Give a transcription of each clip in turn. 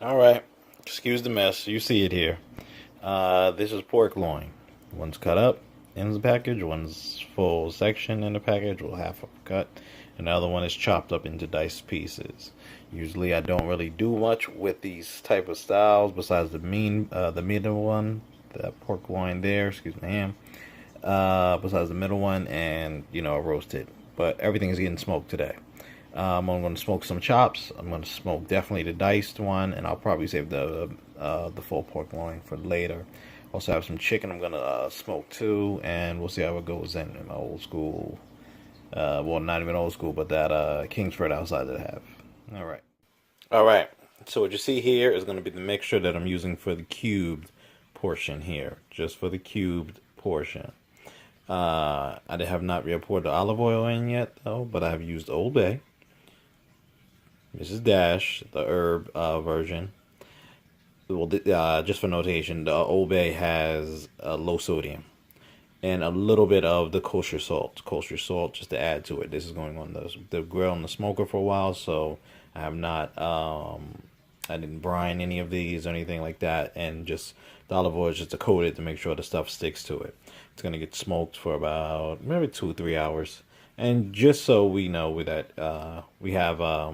All right, excuse the mess. You see it here. This is pork loin. One's cut up in the package. One's full section in the package, well, half a cut. Another one is chopped up into diced pieces. Usually, I don't really do much with these type of styles besides the middle one, that pork loin there. Excuse me, ham. Besides the middle one, and roasted. But everything is getting smoked today. I'm going to smoke some chops. I'm going to smoke definitely the diced one, and I'll probably save the full pork loin for later. Also have some chicken I'm going to smoke too, and we'll see how it goes in my old school. Well, not even old school, but that kingsford outside that I have. All right. All right. So what you see here is going to be the mixture that I'm using for the cubed portion here, just for the cubed portion. I have not yet poured the olive oil in yet, though, but I have used Old Bay. This is Dash, the herb version. Well, just for notation, the Old Bay has low sodium and a little bit of the kosher salt. Kosher salt just to add to it. This is going on the grill and the smoker for a while, so I have not. I didn't brine any of these or anything like that, and just the olive oil is just to coat it to make sure the stuff sticks to it. It's gonna get smoked for about maybe 2 or 3 hours, and just so we know that we have a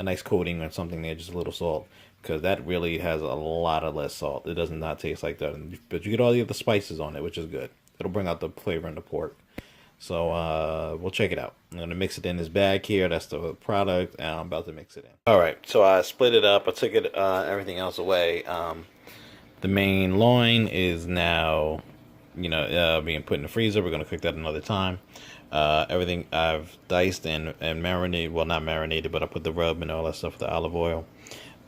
nice coating or something there, just a little salt, because that really has a lot of less salt. It does not taste like that, but you get all the other spices on it, which is good. It'll bring out the flavor in the pork. So we'll check it out. I'm gonna mix it in this bag here. That's the product, and I'm about to mix it in. All right, so I split it up. I took it everything else away. The main loin is now, being put in the freezer. We're gonna cook that another time. Everything I've diced and marinated. Well, not marinated, but I put the rub and all that stuff with the olive oil.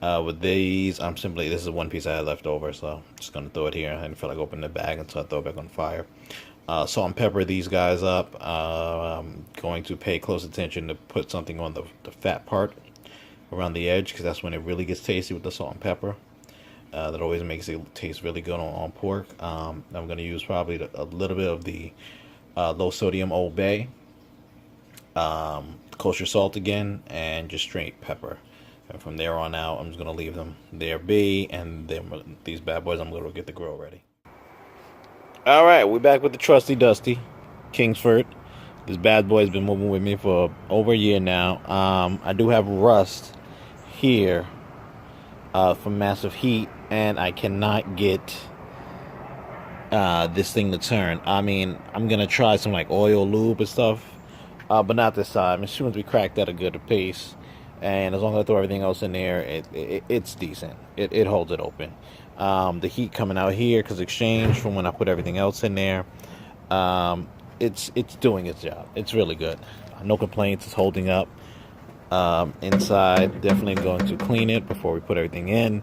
With these, this is one piece I had left over, so I'm just going to throw it here. I didn't feel like opening the bag until I throw it back on fire. Salt and pepper these guys up. I'm going to pay close attention to put something on the fat part around the edge, because that's when it really gets tasty with the salt and pepper. That always makes it taste really good on pork. I'm going to use probably a little bit of the low sodium Old Bay, kosher salt again, and just straight pepper. And from there on out, I'm just going to leave them there be, and then these bad boys, I'm going to get the grill ready. All right, we're back with the trusty Dusty, Kingsford. This bad boy's been moving with me for over a year now. I do have rust here from massive heat, and I cannot get this thing to turn. I mean, I'm going to try some like oil lube and stuff, but not this time. As soon as we crack that a good pace, and as long as I throw everything else in there, it's decent. It holds it open. The heat coming out here, because exchanged from when I put everything else in there, it's doing its job. It's really good. No complaints. It's holding up. Inside, definitely going to clean it before we put everything in.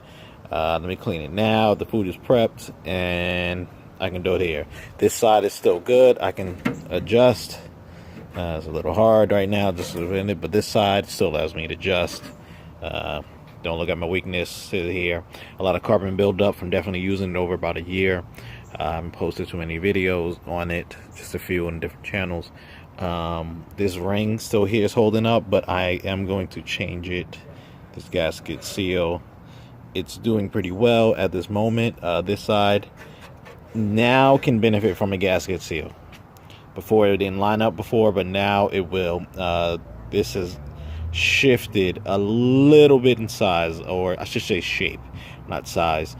Let me clean it now. The food is prepped, and I can do it here. This side is still good. I can adjust. It's a little hard right now, just in it, but this side still allows me to adjust. Don't look at my weakness here. A lot of carbon buildup from definitely using it over about a year. I haven't posted too many videos on it, just a few on different channels. This ring still here is holding up, but I am going to change it. This gasket seal, it's doing pretty well at this moment. This side now can benefit from a gasket seal. Before it didn't line up before, but now it will. This has shifted a little bit in size, or I should say shape, not size,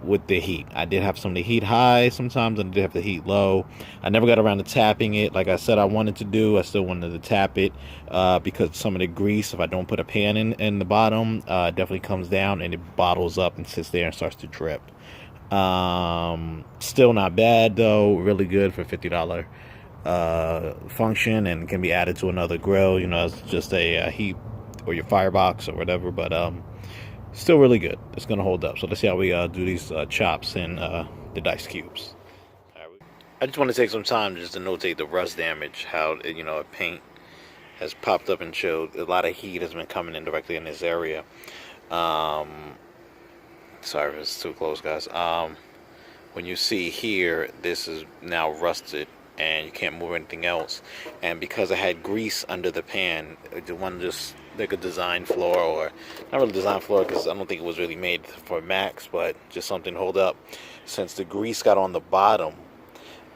with the heat. I did have some of the heat high sometimes, and I did have the heat low. I never got around to tapping it like I said I wanted to do. I still wanted to tap it because some of the grease, if I don't put a pan in the bottom, definitely comes down and it bottles up and sits there and starts to drip. Still not bad though, really good for $50 function, and can be added to another grill, as just a heat or your firebox or whatever, but still really good. It's gonna hold up. So let's see how we do these chops in the dice cubes. I just want to take some time just to notate the rust damage, how paint has popped up and showed a lot of heat has been coming in directly in this area. Sorry if it's too close, guys. When you see here, this is now rusted and you can't move anything else, and because I had grease under the pan, the one just like a design floor, or not really design floor because I don't think it was really made for max, but just something to hold up. Since the grease got on the bottom,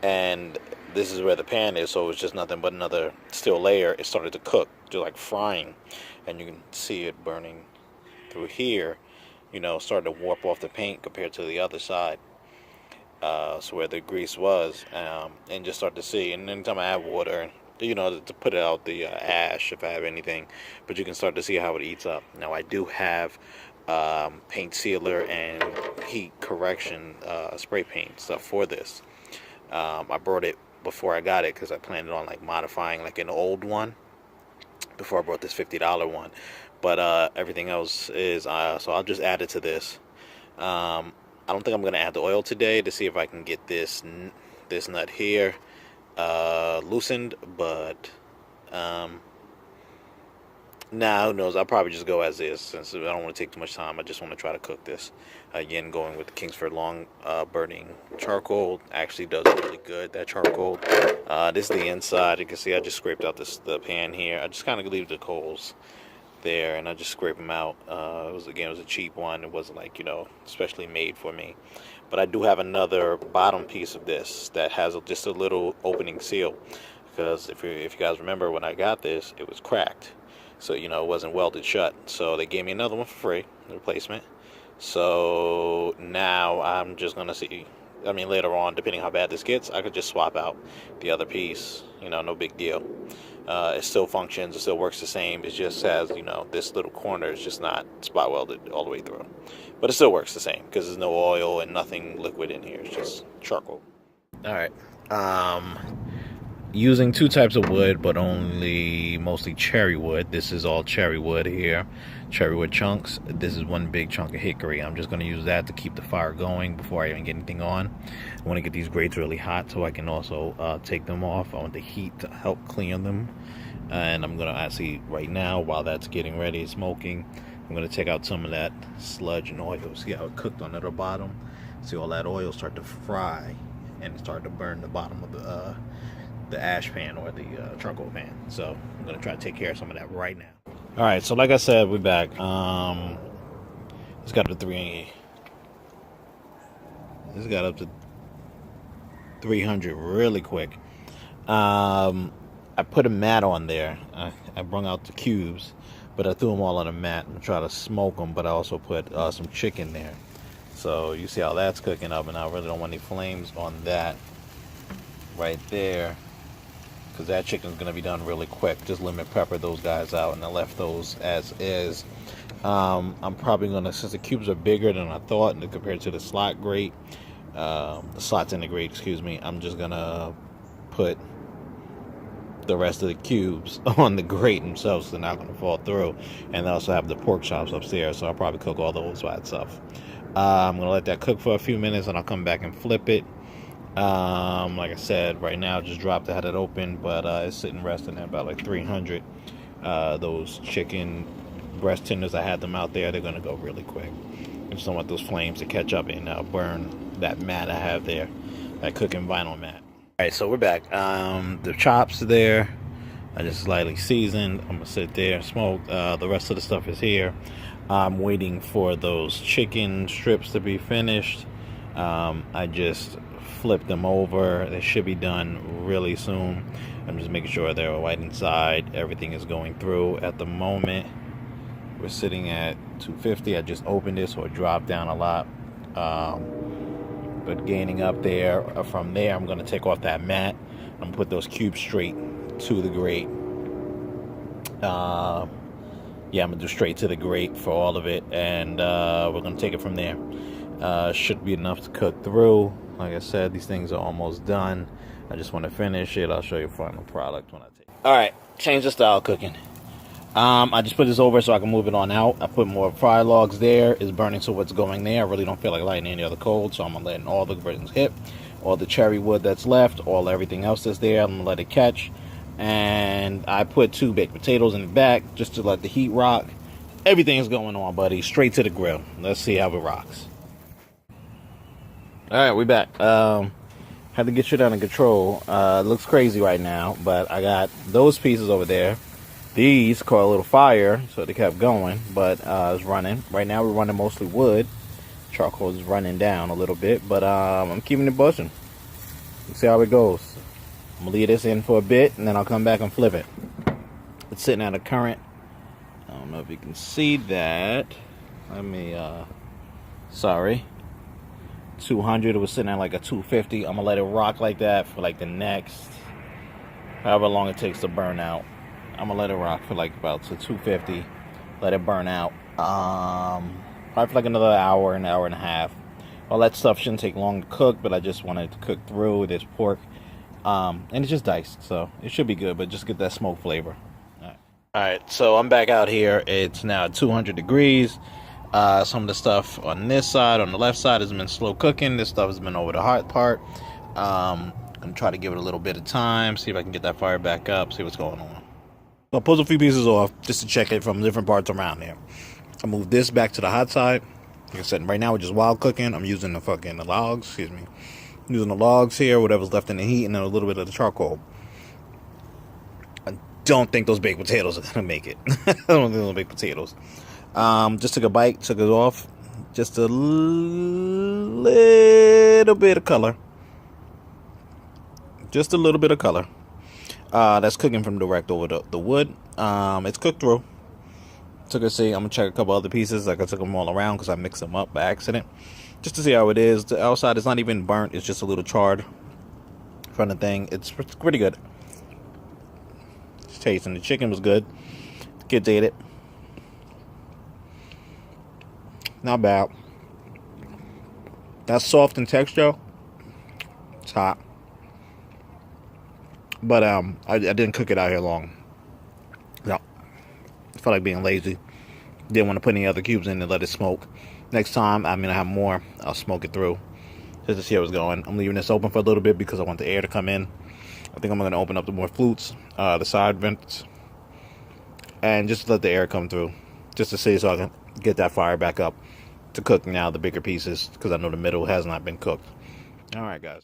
and this is where the pan is, so it's just nothing but another steel layer. It started to cook, just like frying, and you can see it burning through here. You know, starting to warp off the paint compared to the other side. So where the grease was, and just start to see. And anytime I add water, you know, to put out the ash if I have anything, but you can start to see how it eats up. Now I do have paint sealer and heat correction spray paint stuff for this. I brought it before I got it because I planned on like modifying like an old one before I brought this $50 one. But everything else is so I'll just add it to this. I don't think I'm gonna add the oil today to see if I can get this nut here loosened, but nah, who knows? I'll probably just go as is since I don't want to take too much time. I just want to try to cook this. Again, going with the Kingsford long burning charcoal actually does really good. That charcoal. This is the inside. You can see I just scraped out the pan here. I just kind of leave the coals there, and I just scrape them out. It was a cheap one. It wasn't like, you know, especially made for me. But I do have another bottom piece of this that has just a little opening seal, because if you guys remember when I got this, it was cracked, so you know it wasn't welded shut. So they gave me another one for free, replacement. So now I'm just gonna see. I mean, later on, depending how bad this gets, I could just swap out the other piece. You know, no big deal. It still functions, it still works the same. It just has, you know, this little corner is just not spot welded all the way through. But it still works the same because there's no oil and nothing liquid in here. It's just charcoal. All right. Using two types of wood, but mostly cherry wood. This is all cherry wood here. Cherry wood chunks. This is one big chunk of hickory. I'm just going to use that to keep the fire going before I even get anything on. I want to get these grates really hot so I can also take them off. I want the heat to help clean them. And I'm going to actually, right now, while that's getting ready, smoking, I'm going to take out some of that sludge and oil. See how it cooked on the bottom? See all that oil start to fry and start to burn the bottom of the ash pan or the charcoal pan. So I'm going to try to take care of some of that right now. All right, so like I said, we're back. It's got up to 300 really quick. I put a mat on there. I brung out the cubes, but I threw them all on a mat and try to smoke them, but I also put some chicken there. So you see how that's cooking up, and I really don't want any flames on that right there, because that chicken's going to be done really quick. Just lemon pepper those guys out, and I left those as is. I'm probably going to, since the cubes are bigger than I thought and compared to the slot grate, the slots in the grate, excuse me, I'm just going to put the rest of the cubes on the grate themselves, so they're not going to fall through. And I also have the pork chops upstairs, so I'll probably cook all those by itself. I'm going to let that cook for a few minutes, and I'll come back and flip it. Like I said, right now just dropped, I had it open, but it's sitting resting at about like 300. Those chicken breast tenders, I had them out there, they're going to go really quick. I just don't want those flames to catch up and burn that mat I have there, that cooking vinyl mat. Alright, so we're back. The chops are there. I just slightly seasoned. I'm going to sit there and smoke. The rest of the stuff is here. I'm waiting for those chicken strips to be finished. I just flipped them over. They should be done really soon. I'm just making sure they're white inside. Everything is going through at the moment. We're sitting at 250. I just opened it, so it dropped down a lot. But gaining up there. From there, I'm going to take off that mat. I'm going to put those cubes straight to the grate. Yeah, I'm going to do straight to the grate for all of it. And we're going to take it from there. Should be enough to cook through. Like I said, these things are almost done. I just want to finish it. I'll show you the final product when I take it. Alright, change the style cooking. I just put this over so I can move it on out. I put more fry logs there. It's burning, so what's going there. I really don't feel like lighting any other coals, so I'm going to let all the versions hit. All the cherry wood that's left, everything else that's there, I'm going to let it catch. And I put 2 baked potatoes in the back just to let the heat rock. Everything's going on, buddy. Straight to the grill. Let's see how it rocks. Alright, we back. Had to get shit under control. It looks crazy right now, but I got those pieces over there. These caught a little fire, so they kept going, but it's running. Right now we're running mostly wood. Charcoal is running down a little bit, but I'm keeping it bushing. Let's see how it goes. I'm gonna leave this in for a bit, and then I'll come back and flip it. It's sitting at a current. I don't know if you can see that. Let me, sorry. 200, it was sitting at like a 250. I'm gonna let it rock like that for like the next, however long it takes to burn out. I'm gonna let it rock for like about to 250. Let it burn out. Probably for like another hour, an hour and a half. All that stuff shouldn't take long to cook, but I just wanted to cook through. There's pork, and it's just diced, so it should be good. But just get that smoke flavor. All right, so I'm back out here. It's now 200 degrees. Some of the stuff on this side, on the left side, has been slow cooking. This stuff has been over the hot part. I'm gonna try to give it a little bit of time, see if I can get that fire back up, see what's going on. So I'll pull a few pieces off just to check it from different parts around there. I move this back to the hot side. Like I said, right now we're just wild cooking. I'm using the logs, excuse me. I'm using the logs here, whatever's left in the heat, and then a little bit of the charcoal. I don't think those baked potatoes are gonna make it. I don't think those baked potatoes. Just took a bite, took it off. Just a little bit of color. Just a little bit of color. That's cooking from direct over the wood. It's cooked through. Took a see. I'm gonna check a couple other pieces. Like I took them all around because I mixed them up by accident, just to see how it is. The outside is not even burnt. It's just a little charred from the thing. It's pretty good. It's tasting. The chicken was good. The kids ate it. Not bad. That's soft in texture. It's hot. But I didn't cook it out here long. No. I felt like being lazy. Didn't want to put any other cubes in and let it smoke. Next time, I'm going to have more. I'll smoke it through just to see how it's going. I'm leaving this open for a little bit because I want the air to come in. I think I'm going to open up the more flutes, the side vents, and just let the air come through. Just to see so I can get that fire back up to cook now the bigger pieces because I know the middle has not been cooked. All right, guys.